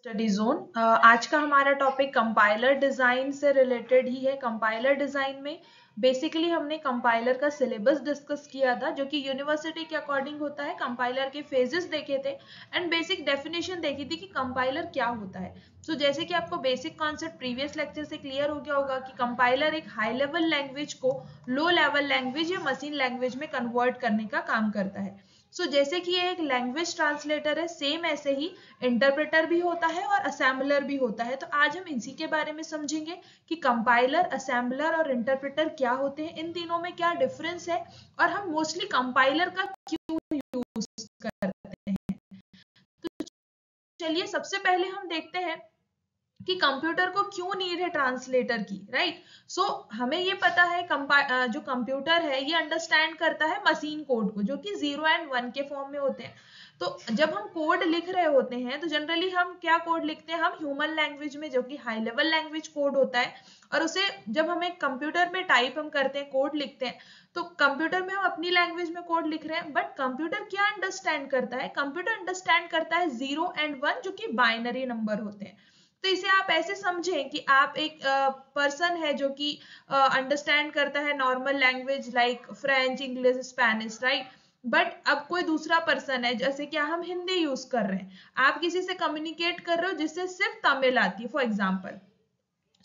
Study zone. आज का हमारा टॉपिक कंपाइलर डिजाइन से रिलेटेड ही है। कंपाइलर डिजाइन में बेसिकली हमने कंपाइलर का सिलेबस डिस्कस किया था, जो कि यूनिवर्सिटी के अकॉर्डिंग होता है। कंपाइलर के फेजेस देखे थे एंड बेसिक डेफिनेशन देखी थी कि कंपाइलर क्या होता है। तो जैसे कि आपको बेसिक कॉन्सेप्ट प्रीवियस लेक्चर से क्लियर हो गया होगा कि कंपाइलर एक हाई लेवल लैंग्वेज को लो लेवल लैंग्वेज या मशीन लैंग्वेज में कन्वर्ट करने का काम करता है। जैसे कि ये एक लैंग्वेज ट्रांसलेटर है, सेम ऐसे ही इंटरप्रेटर भी होता है और असेंबलर भी होता है। तो आज हम इसी के बारे में समझेंगे कि कंपाइलर, असेंबलर और इंटरप्रेटर क्या होते हैं, इन तीनों में क्या डिफरेंस है और हम मोस्टली कंपाइलर का क्यों यूज करते हैं। तो चलिए सबसे पहले हम देखते हैं कि कंप्यूटर को क्यों नीड है ट्रांसलेटर की, राइट। हमें ये पता है जो कंप्यूटर है ये अंडरस्टैंड करता है मशीन कोड को, जो कि 0 एंड 1 के फॉर्म में होते हैं। तो जब हम कोड लिख रहे होते हैं तो जनरली हम क्या कोड लिखते हैं, हम ह्यूमन लैंग्वेज में, जो कि हाई लेवल लैंग्वेज कोड होता है। और उसे जब हमें कंप्यूटर में टाइप हम करते हैं, कोड लिखते हैं, तो कंप्यूटर में हम अपनी लैंग्वेज में कोड लिख रहे हैं। बट कंप्यूटर क्या अंडरस्टैंड करता है, कंप्यूटर अंडरस्टैंड करता है 0 एंड 1, जो कि बाइनरी नंबर होते हैं। तो इसे आप ऐसे समझें कि आप एक पर्सन है जो कि अंडरस्टैंड करता है normal language like French, English, Spanish, right. But अब कोई दूसरा पर्सन है, जैसे कि हम हिंदी यूज कर रहे हैं, आप किसी से कम्युनिकेट कर रहे हो जिससे सिर्फ तमिल आती है फॉर एग्जाम्पल।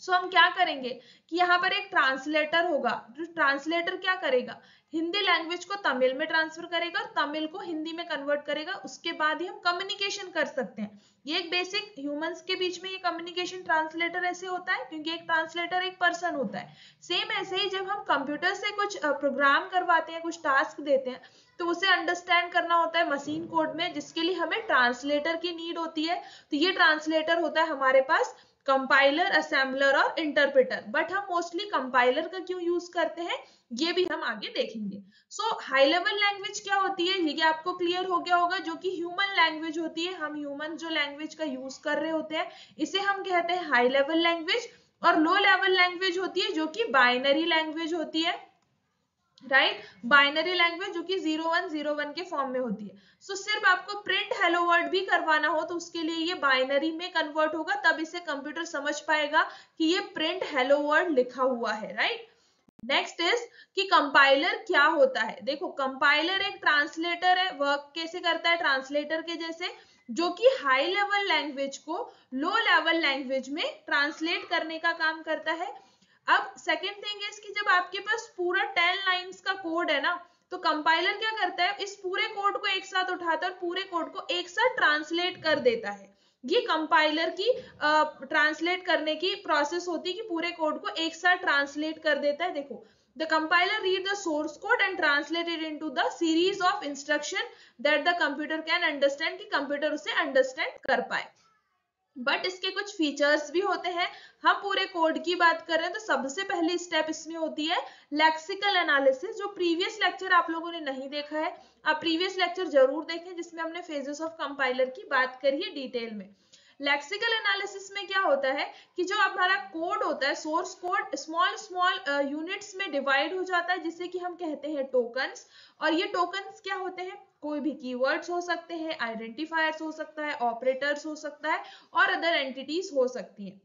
हम क्या करेंगे कि यहाँ पर एक ट्रांसलेटर होगा, जो ट्रांसलेटर क्या करेगा, हिंदी लैंग्वेज को तमिल में ट्रांसफर करेगा और तमिल को हिंदी में कन्वर्ट करेगा। उसके बाद ही हम कम्युनिकेशन कर सकते हैं। ये एक बेसिक ह्यूमंस के बीच में ये कम्युनिकेशन ट्रांसलेटर ऐसे होता है, क्योंकि एक ट्रांसलेटर एक पर्सन होता है। सेम ऐसे ही जब हम कंप्यूटर से कुछ प्रोग्राम करवाते हैं, कुछ टास्क देते हैं, तो उसे अंडरस्टैंड करना होता है मशीन कोड में, जिसके लिए हमें ट्रांसलेटर की नीड होती है। तो ये ट्रांसलेटर होता है हमारे पास कंपाइलर, असेंबलर और इंटरप्रेटर। बट हम मोस्टली कंपाइलर का क्यों यूज करते हैं, ये भी हम आगे देखेंगे। हाई लेवल लैंग्वेज क्या होती है, ये आपको क्लियर हो गया होगा, जो कि ह्यूमन लैंग्वेज होती है। हम ह्यूमन जो लैंग्वेज का यूज कर रहे होते हैं, इसे हम कहते हैं हाई लेवल लैंग्वेज। और लो लेवल लैंग्वेज होती है जो कि बाइनरी लैंग्वेज होती है, राइट। बाइनरी लैंग्वेज जो कि 0101 के फॉर्म में होती है। सिर्फ आपको प्रिंट हेलो वर्ड भी करवाना हो तो उसके लिए ये बाइनरी में कन्वर्ट होगा, तब इसे कंप्यूटर समझ पाएगा कि ये प्रिंट हेलो वर्ड लिखा हुआ है, राइट। नेक्स्ट इज कि कंपाइलर क्या होता है। देखो, कंपाइलर एक ट्रांसलेटर है, वर्क कैसे करता है ट्रांसलेटर के जैसे, जो कि हाई लेवल लैंग्वेज को लो लेवल लैंग्वेज में ट्रांसलेट करने का काम करता है। अब सेकेंड थिंग इज कि जब आपके पास पूरा 10 लाइंस का कोड है ना, तो कंपाइलर क्या करता है, इस पूरे कोड को एक साथ उठाता है और पूरे कोड को एक साथ ट्रांसलेट कर देता है। ये कंपाइलर की ट्रांसलेट करने की प्रोसेस होती है कि पूरे कोड को एक साथ ट्रांसलेट कर देता है। देखो, the compiler read the source code and translate it into the series of instruction that the computer can understand, कि कंप्यूटर उसे अंडरस्टैंड कर पाए। बट इसके कुछ फीचर्स भी होते हैं। हम पूरे कोड की बात कर रहे हैं तो सबसे पहली स्टेप इसमें होती है लेक्सिकल एनालिसिस, जो प्रीवियस लेक्चर आप लोगों ने नहीं देखा है, आप प्रीवियस लेक्चर जरूर देखें, जिसमें हमने फेजेस ऑफ कंपाइलर की बात करी है डिटेल में। लेक्सिकल एनालिसिस में क्या होता है कि जो हमारा कोड होता है, source code small small units में डिवाइड हो जाता है, जिसे कि हम कहते हैं टोकन्स। और ये टोकन्स क्या होते हैं, कोई भी कीवर्ड्स हो सकते हैं, आइडेंटिफायर्स हो सकता है, ऑपरेटर्स हो सकता है और अदर एंटिटीज हो सकती हैं,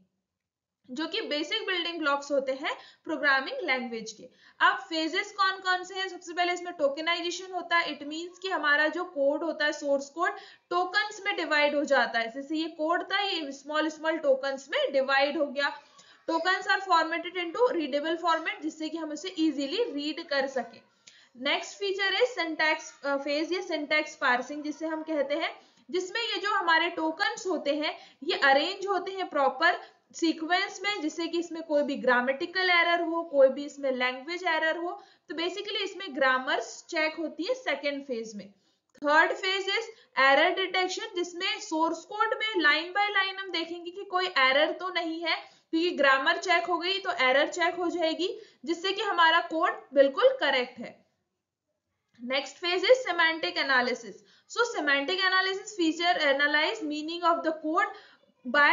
जो कि बेसिक बिल्डिंग ब्लॉक्स होते हैं प्रोग्रामिंग लैंग्वेज के। अब फेजेस कौन कौन से हैं, सबसे पहले इसमें टोकनाइजेशन होता है। इट मींस कि हमारा जो कोड होता है, सोर्स कोड, टोकन्स में डिवाइड हो जाता है। जैसे ये कोड था, ये स्मॉल स्मॉल टोकन्स में डिवाइड हो गया। Tokens are formatted into readable format, जिससे कि हम उसे इजीली रीड कर सके। नेक्स्ट फीचर है सिंटैक्स फेज या सिंटैक्स पार्सिंग, जिसे हम कहते हैं, जिसमें ये जो हमारे टोकन्स होते हैं ये अरेंज होते हैं प्रॉपर सीक्वेंस में, जिससे कि इसमें कोई भी ग्रामेटिकल एरर हो, कोई भी इसमें लैंग्वेज एरर हो, तो बेसिकली इसमें ग्रामर्स चेक होती है सेकेंड फेज में। Third phase is error detection, जिसमें सोर्स कोड में लाइन बाय लाइन हम देखेंगे कि कोई एरर तो नहीं है, क्योंकि ग्रामर चेक हो गई तो एरर चेक हो जाएगी, जिससे कि हमारा कोड बिल्कुल करेक्ट है। Next phase is semantic analysis. So semantic analysis feature analyze meaning of the code by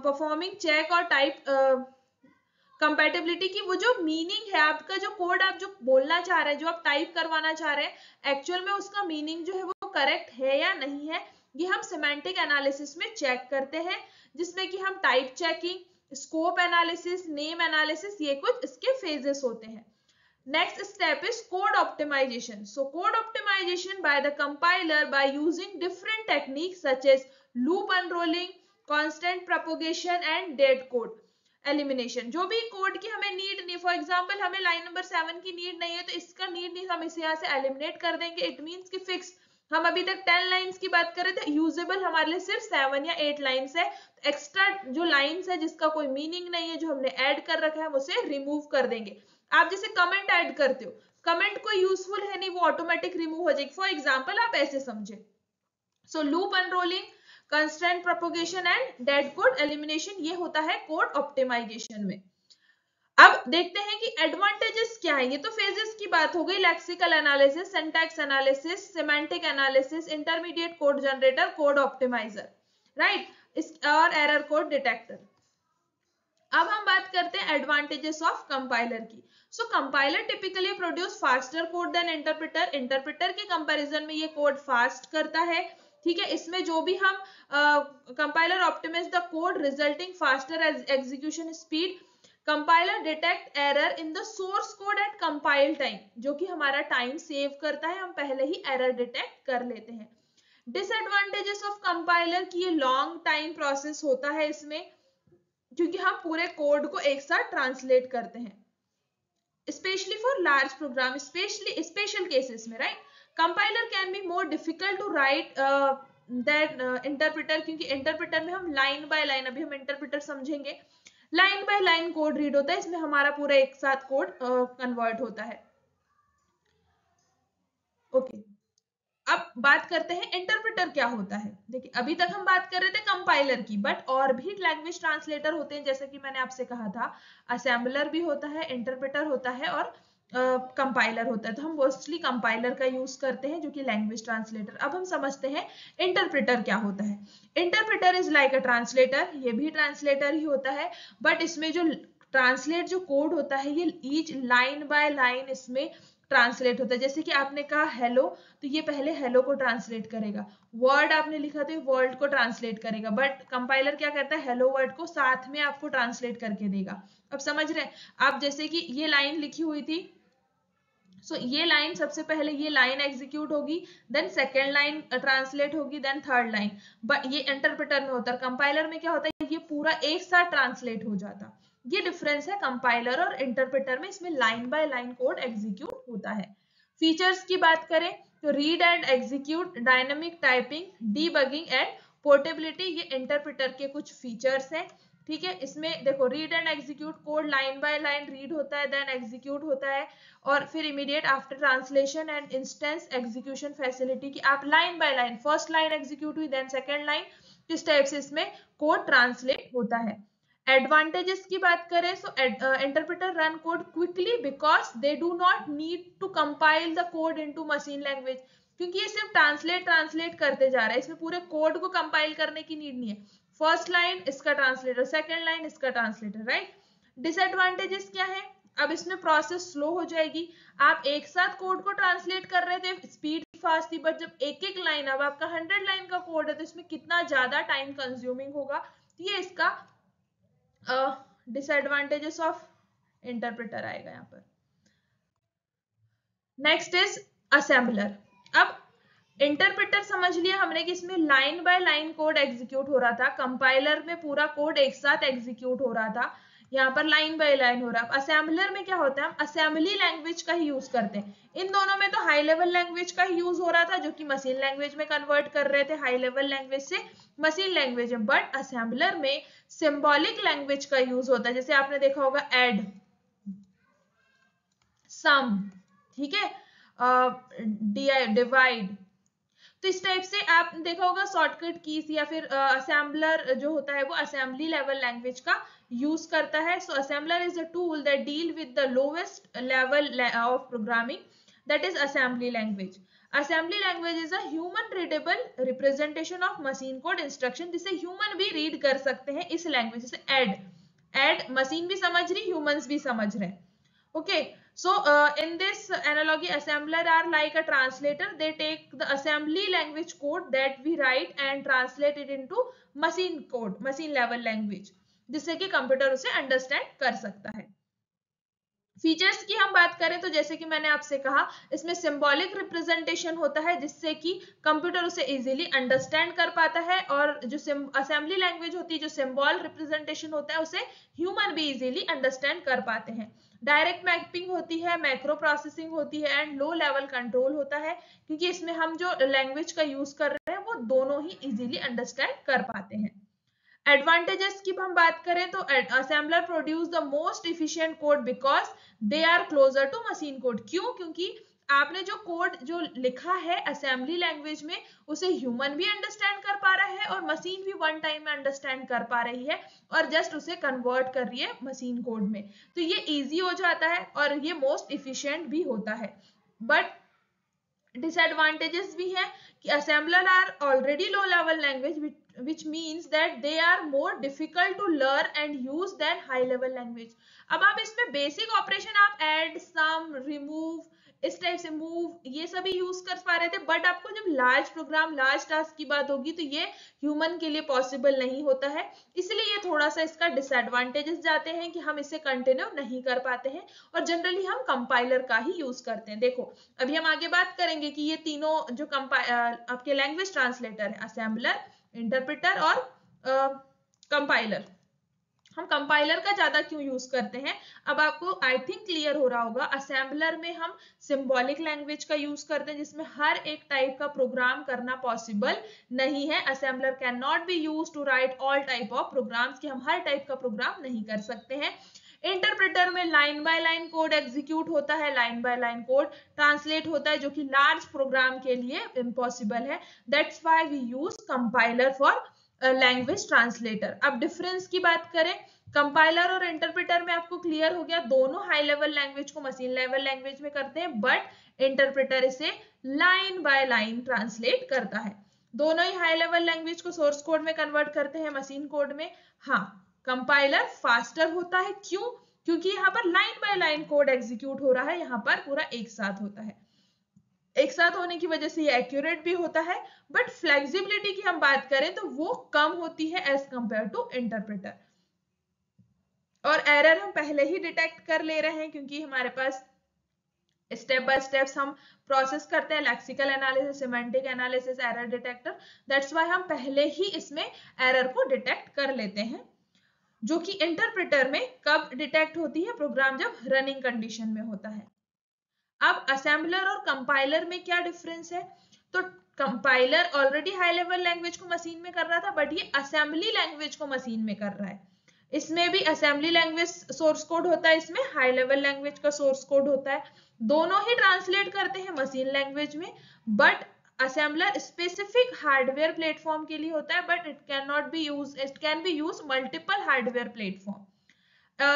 performing check or type compatibility की, वो जो मीनिंग है आपका, जो कोड आप जो बोलना चाह रहे हैं, जो आप टाइप करवाना चाह रहे हैं, एक्चुअल में उसका मीनिंग जो है वो करेक्ट है या नहीं है, ये हम सिमेंटिक एनालिसिस में चेक करते हैं, जिसमें कि हम type checking, scope analysis, name analysis, ये कुछ इसके फेजेस होते हैं. Next step is code optimization. So code optimization by the compiler by using different techniques such as loop unrolling, constant propagation and dead code elimination. जो भी code की हमें need नहीं, फॉर एग्जांपल हमें लाइन नंबर 7 की need नहीं है तो इसका नीड नहीं, हम इसे यहाँ से एलिमिनेट कर देंगे. इट मीन्स कि फिक्स, हम अभी तक 10 लाइंस की बात कर रहे थे, यूजेबल हमारे लिए सिर्फ 7 या 8 लाइंस है. एक्स्ट्रा जो लाइंस है जिसका कोई मीनिंग नहीं है, जो हमने ऐड कर रखा है, हम उसे रिमूव कर देंगे. आप जैसे कमेंट ऐड करते हो, कमेंट कोई यूजफुल है नहीं, वो ऑटोमेटिक रिमूव हो जाएगी. फॉर एग्जांपल आप ऐसे समझे. So loop unrolling, constraint propagation and dead code elimination, ये होता है कोड ऑप्टिमाइजेशन में. अब देखते हैं कि एडवांटेजेस क्या है. ये तो फेजेस की बात हो गई, lexical analysis, syntax analysis, semantic analysis, intermediate code generator, code optimiser, right, और एरर कोड डिटेक्टर. अब हम बात करते हैं एडवांटेजेस ऑफ कंपाइलर की. So compiler typically produce faster code than interpreter. Interpreter के कंपैरिजन में ये कोड फास्ट करता है, ठीक है. इसमें जो भी हम compiler optimise the code resulting faster execution speed. Compiler detect error in the source code at compile time, जो कि हमारा टाइम सेव करता है, हम पहले ही एरर डिटेक्ट कर लेते हैं. डिसएडवांटेजेस ऑफ कंपाइलर की ये लॉन्ग टाइम प्रोसेस होता है इसमें, क्योंकि हम पूरे कोड को एक साथ ट्रांसलेट करते हैं, specially for large program, special cases में, right. Compiler can be more difficult to write than interpreter, क्योंकि इंटरप्रेटर में हम लाइन बाय लाइन, अभी हम इंटरप्रेटर समझेंगे, line by line code read होता है, इसमें हमारा पूरा एक साथ कोड कन्वर्ट होता है. ओके, अब बात करते हैं इंटरप्रेटर क्या होता है. देखिए अभी तक हम बात कर रहे थे कंपाइलर की, बट और भी लैंग्वेज ट्रांसलेटर होते हैं, जैसे कि मैंने आपसे कहा था, असेंबलर भी होता है, इंटरप्रेटर होता है और कंपाइलर होता है. तो हम मोस्टली कंपाइलर का यूज करते हैं, जो कि लैंग्वेज ट्रांसलेटर. अब हम समझते हैं इंटरप्रेटर क्या होता है. Interpreter is like a translator, ये भी ट्रांसलेटर ही होता है, बट इसमें जो ट्रांसलेट जो कोड होता है, ये ईच लाइन बाय लाइन इसमें ट्रांसलेट होता है. जैसे कि आपने कहा हेलो, तो ये पहले हेलो को ट्रांसलेट करेगा. वर्ड आपने लिखा तो ये वर्ड को ट्रांसलेट करेगा, बट कंपाइलर क्या करता है, हेलो वर्ड को साथ में आपको ट्रांसलेट करके देगा. अब समझ रहे हैं आप, जैसे कि ये लाइन लिखी हुई थी, सो ये लाइन सबसे पहले ये लाइन एग्जीक्यूट होगी, देन सेकेंड लाइन ट्रांसलेट होगी, देन थर्ड लाइन. बट ये इंटरप्रेटर में होता है. कंपाइलर में क्या होता है, ये पूरा एक साथ ट्रांसलेट हो जाता. ये डिफरेंस है कंपाइलर और इंटरप्रेटर में, इसमें line by line code execute होता है. फीचर्स की बात करें तो read and execute, dynamic typing, debugging and portability, ये इंटरप्रेटर के कुछ फीचर्स हैं, ठीक है. इसमें देखो read and execute, code line by line read होता है, देन एग्जीक्यूट होता है, और फिर immediate after translation and instance execution facility, की आप line by line, first line execute हुई, देन सेकेंड लाइन, किस टाइप से इसमें कोड ट्रांसलेट होता है. एडवांटेजेस की बात करें तो interpreter run code quickly because they do not need to compile the code into machine language, क्योंकि ये सिर्फ ट्रांसलेट करते जा रहा है, इसमें पूरे कोड को कंपाइल करने की नीड नहीं है. फर्स्ट लाइन इसका ट्रांसलेटर, सेकेंड लाइन इसका ट्रांसलेटर, राइट. डिसएडवांटेजेस क्या है, अब इसमें प्रोसेस स्लो हो जाएगी. आप एक साथ कोड को ट्रांसलेट कर रहे थे, स्पीड फास्ट थी, बट जब एक एक लाइन, अब आपका 100 लाइन का कोड है, तो इसमें कितना ज्यादा टाइम कंज्यूमिंग होगा. तो ये इसका डिसएडवांटेजेस ऑफ इंटरप्रेटर आएगा यहाँ पर. Next is assembler. अब इंटरप्रेटर समझ लिया हमने कि इसमें line by line code execute हो रहा था, कंपाइलर में पूरा कोड एक साथ एग्जीक्यूट हो रहा था, यहाँ पर लाइन बाय लाइन हो रहा है. असेंबलर में क्या होता है, हम असेंबली लैंग्वेज का ही यूज करते हैं. इन दोनों में तो हाई लेवल लैंग्वेज का ही यूज हो रहा था, जो कि मशीन लैंग्वेज में कन्वर्ट कर रहे थे, हाई लेवल लैंग्वेज से मशीन लैंग्वेज में. बट असेंबलर में सिंबॉलिक लैंग्वेज का यूज होता है, जैसे आपने देखा होगा ऐड, सम, ठीक है, डिवाइड. तो इस टाइप से आप देखा होगा शॉर्टकट कीज, या फिर असेंबलर जो होता है वो असेंबली लेवल लैंग्वेज का यूज करता है. So assembler is a tool that deal with the lowest level of programming, that is assembly language. Assembly language is a human readable representation of machine code instruction, जिसे human भी read कर सकते हैं इस language से. Add machine भी समझ रही, ह्यूमंस भी समझ रहे हैं, okay. So in this analogy, assembler are like a translator. They take the assembly language code that we write and translate it into machine code, machine level language, जिससे कि computer उसे अंडरस्टैंड कर सकता है. फीचर्स की हम बात करें तो जैसे कि मैंने आपसे कहा, इसमें सिंबॉलिक रिप्रेजेंटेशन होता है जिससे कि कंप्यूटर उसे इजीली अंडरस्टैंड कर पाता है, और जो असेंबली लैंग्वेज होती है, जो सिंबल रिप्रेजेंटेशन होता है, उसे ह्यूमन भी इजीली अंडरस्टैंड कर पाते हैं. डायरेक्ट मैपिंग होती है, मैक्रो प्रोसेसिंग होती है एंड लो लेवल कंट्रोल होता है, क्योंकि इसमें हम जो लैंग्वेज का यूज कर रहे हैं वो दोनों ही इजीली अंडरस्टैंड कर पाते हैं. एडवांटेजेस की हम बात करें तो assembler produce the most efficient code because they are closer to machine code. क्यों? क्योंकि आपने जो कोड जो लिखा है असेंबली लैंग्वेज में, उसे ह्यूमन भी अंडरस्टैंड कर पा रहा है और मशीन भी वन टाइम में अंडरस्टैंड कर पा रही है और जस्ट उसे कन्वर्ट कर रही है मशीन कोड में. तो ये इजी हो जाता है और ये मोस्ट इफिशिएंट भी होता है. बट डिसएडवांटेजेस भी है कि assembler are already low level language which means that they are more difficult to learn and use than high level language. अब आप इसमें बेसिक ऑपरेशन आप ऐड, सम, रिमूव, इस टाइप से मूव, ये सभी यूज कर पा रहे थे, बट आपको जब लार्ज प्रोग्राम, लार्ज टास्क की बात होगी तो ये ह्यूमन के लिए पॉसिबल नहीं होता है. इसलिए ये थोड़ा सा इसका डिसएडवांटेजेस जाते हैं कि हम इसे कंटिन्यू नहीं कर पाते हैं और जनरली हम कंपाइलर का ही यूज करते हैं. देखो अभी हम आगे बात करेंगे कि ये तीनों जो आपके लैंग्वेज ट्रांसलेटर है, असेंबलर, इंटरप्रेटर और कंपाइलर, हम कंपाइलर का ज्यादा क्यों यूज करते हैं अब आपको आई थिंक क्लियर हो रहा होगा. असेंबलर में हम सिंबॉलिक लैंग्वेज का यूज करते हैं जिसमें हर एक टाइप का प्रोग्राम करना पॉसिबल नहीं है. Assembler can not be use to write all type of programs, कि हम हर टाइप का प्रोग्राम नहीं कर सकते हैं. इंटरप्रेटर में line by line code execute होता है, line by line code translate होता है, जो कि लार्ज प्रोग्राम के लिए इम्पॉसिबल है. That's why we use compiler for language translator. अब डिफरेंस की बात करें, कंपाइलर और इंटरप्रेटर में आपको क्लियर हो गया, दोनों हाई लेवल लैंग्वेज को मशीन लेवल लैंग्वेज में करते हैं, बट इंटरप्रेटर इसे लाइन बाय लाइन ट्रांसलेट करता है. दोनों ही हाई लेवल लैंग्वेज को सोर्स कोड में कन्वर्ट करते हैं मशीन कोड में. हाँ, कंपाइलर फास्टर होता है. क्यों? क्योंकि यहाँ पर line by line code execute हो रहा है, यहाँ पर पूरा एक साथ होता है. एक साथ होने की वजह से ये एक्यूरेट भी होता है, बट फ्लेक्सिबिलिटी की हम बात करें तो वो कम होती है एज कंपेयर टू इंटरप्रेटर. और एरर हम पहले ही डिटेक्ट कर ले रहे हैं क्योंकि हमारे पास स्टेप बाय स्टेप्स हम प्रोसेस करते हैं, lexical analysis, semantic analysis, error detector. That's why हम पहले ही इसमें एरर को डिटेक्ट कर लेते हैं, जो कि इंटरप्रेटर में कब डिटेक्ट होती है, प्रोग्राम जब रनिंग कंडीशन में होता है. अब असेंबलर और कंपाइलर में क्या डिफरेंस है? तो compiler already high level language को मशीन में कर रहा था, बट ये असेंबली लैंग्वेज को मशीन में कर रहा है. इसमें भी असेंबली लैंग्वेज सोर्स कोड होता है, इसमें हाई लेवल लैंग्वेज का सोर्स कोड होता है. दोनों ही ट्रांसलेट करते हैं मशीन लैंग्वेज में, but assembler specific hardware platform के लिए होता है, but it can not be use, it can be use multiple hardware platform.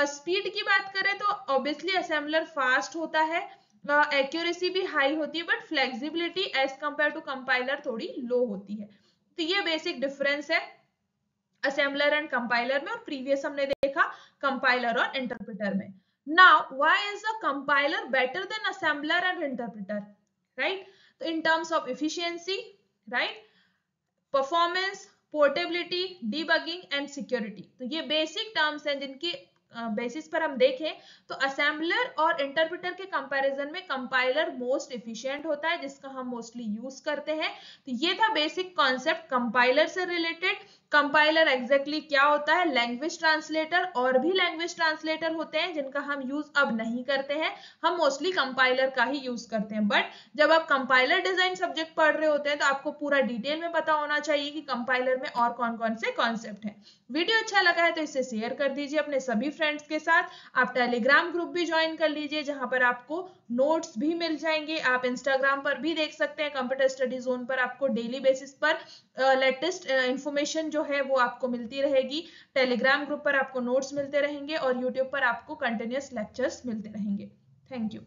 Speed की बात करें तो ऑब्वियसली असेंबलर फास्ट होता है, एक्यूरेसी भी हाई होती है, but flexibility as compare to compiler थोड़ी लो होती है. तो ये बेसिक डिफरेंस है असेंबलर एंड कंपाइलर में, और प्रीवियस हमने देखा कंपाइलर और इंटरप्रेटर में. Now why is a compiler better than assembler and interpreter, right? तो in terms of efficiency, right, performance, portability, debugging and security. तो ये बेसिक टर्म्स हैं जिनकी बेसिस पर हम देखें तो असेंबलर और इंटरप्रेटर के कंपैरिजन में कंपाइलर मोस्ट एफिशिएंट होता है, जिसका हम मोस्टली यूज करते हैं. तो ये था बेसिक कॉन्सेप्ट कंपाइलर से रिलेटेड. कंपाइलर एग्जैक्टली क्या होता है? Language translator. और भी लैंग्वेज ट्रांसलेटर होते हैं जिनका हम यूज अब नहीं करते हैं, हम मोस्टली कंपाइलर का ही यूज करते हैं. बट जब आप कंपाइलर डिजाइन सब्जेक्ट पढ़ रहे होते हैं तो आपको पूरा डिटेल में पता होना चाहिए कि कंपाइलर में और कौन कौन से कॉन्सेप्ट हैं. वीडियो अच्छा लगा है तो इसे शेयर कर दीजिए अपने सभी फ्रेंड्स के साथ. आप टेलीग्राम ग्रुप भी ज्वाइन कर लीजिए जहां पर आपको नोट्स भी मिल जाएंगे. आप इंस्टाग्राम पर भी देख सकते हैं, कंप्यूटर स्टडी जोन पर आपको डेली बेसिस पर लेटेस्ट इंफॉर्मेशन जो है वो आपको मिलती रहेगी. टेलीग्राम ग्रुप पर आपको नोट्स मिलते रहेंगे और यूट्यूब पर आपको कंटिन्यूअस लेक्चर्स मिलते रहेंगे. Thank you.